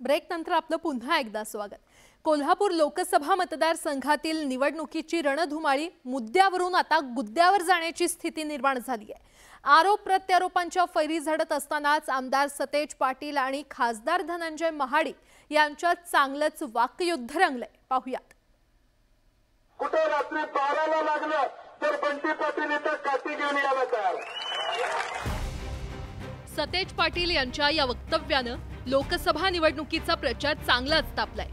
Break नंतर आपलं पुन्हा एकदा स्वागत। कोल्हापूर लोकसभा मतदारसंघातील निवडणुकीची रणधुमाळी मुद्द्यावरून आता गुद्द्यावर जाण्याची स्थिती निर्माण झाली आहे। आरोप प्रत्यारोपांच्या फैरी झडत असतानाच आमदार सतेज पाटील आणि खासदार धनंजय महाडिक यांच्यात चांगलंच वाकयुद्ध रंगलंय। पाहूयात। कुठे रात्री 12ला लागलं तर बंटी पाटील इथं काठी घेऊन यायला तयार। सतेज पाटील यांच्या या वक्तव्यानं लोकसभा निवडणुकीचा प्रचार चांगलाच तापलाय।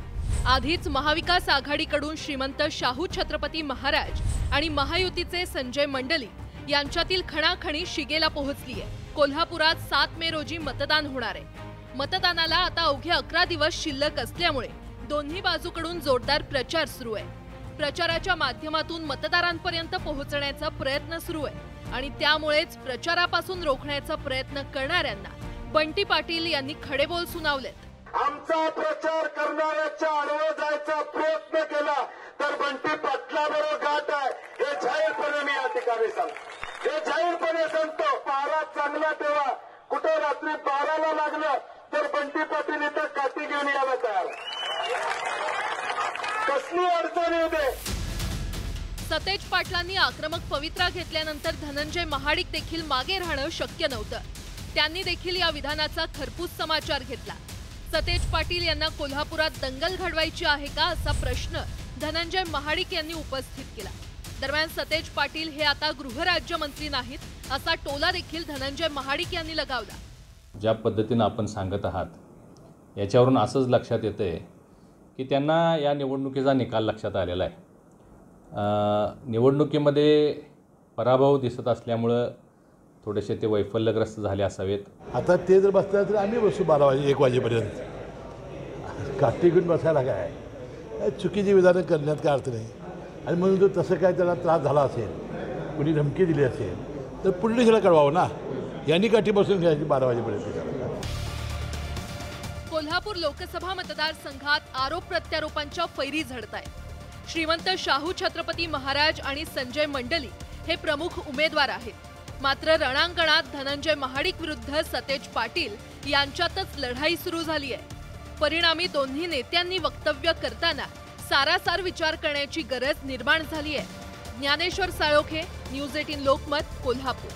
आधीच महाविकास आघाडीकडून श्रीमंत शाहू छत्रपती महाराज आणि महायुतीचे संजय मंडली यांच्यातील खणाखणी शिगेला पोहोचली आहे। कोल्हापुरात 7 मे रोजी मतदान होणार आहे। मतदानाला आता अवघे 11 दिवस शिल्लक असल्यामुळे दोन्ही बाजूकडून जोरदार प्रचार सुरू आहे। प्रचाराच्या माध्यमातून मतदारांपर्यंत पोहोचण्याचा प्रयत्न सुरू आहे आणि त्यामुळेच प्रचारापासून रोखण्याचा प्रयत्न करणाऱ्यांना बंटी पाटील यांनी खडेबोल सुनावलेत। आमचा प्रचार करणाऱ्याच्या आडवे जायचा प्रयत्न केला तर बंटी पाटलाबरोबर गाठ आहे हे जाहीरपणे मी या ठिकाणी सांगतो। हे जाहीरपणे सांगतो। पारा चांगला ठेवा। कुठे रात्री 12ला लागलं तर बंटी पाटील इथं काठी घेऊन यायला तयार। कसली अडचण येते। सतेज पाटलांनी आक्रमक पवित्रा घेतल्यानंतर धनंजय महाडिक देखील मागे राहणं शक्य नव्हतं। त्यांनी देखील या विधानाचा खरपूस समाचार घेतला। सतेज पाटील यांना कोल्हापुरात दंगल घडवायची आहे का असा प्रश्न धनंजय महाडिक यांनी उपस्थित केला। दरम्यान सतेज पाटील हे आता गृहराज्यमंत्री नाहीत असा टोला देखील धनंजय महाडिक यांनी लगावला। ज्या पद्धतीने आपण सांगत आहात याच्यावरून असंच लक्षात येतंय की त्यांना या निवडणुकीचा निकाल लक्षात आलेला आहे। निवडणुकीमध्ये पराभव दिसत असल्यामुळं थोडेसे ते वैफल्यग्रस्त झाले असावेत। आता ते जर बसले तर आम्ही बसू 12 वाजे 1 वाजेपर्यंत। काठी घेऊन बसायला काय चुकीची विधानं करण्यात काय अर्थ नाही। आणि म्हणून जर तसं काय त्याला त्रास झाला असेल, कुणी धमकी दिली असेल तर पुलिसाला कळवावं ना। यांनी काठी बसून घ्यायची 12 वाजेपर्यंत। कोल्हापूर लोकसभा मतदारसंघात आरोप प्रत्यारोपांच्या फैरी झडत आहेत। श्रीमंत शाहू छत्रपती महाराज आणि संजय मंडली हे प्रमुख उमेदवार आहेत। मात्र रणांगणात धनंजय महाडिक विरुद्ध सतेज पाटील यांच्यातच लढाई सुरू झाली आहे। परिणामी दोन्ही नेत्यांनी वक्तव्य करताना सारासार विचार करण्याची गरज निर्माण झाली आहे। ज्ञानेश्वर साळोखे, न्यूज 18 लोकमत, कोल्हापूर।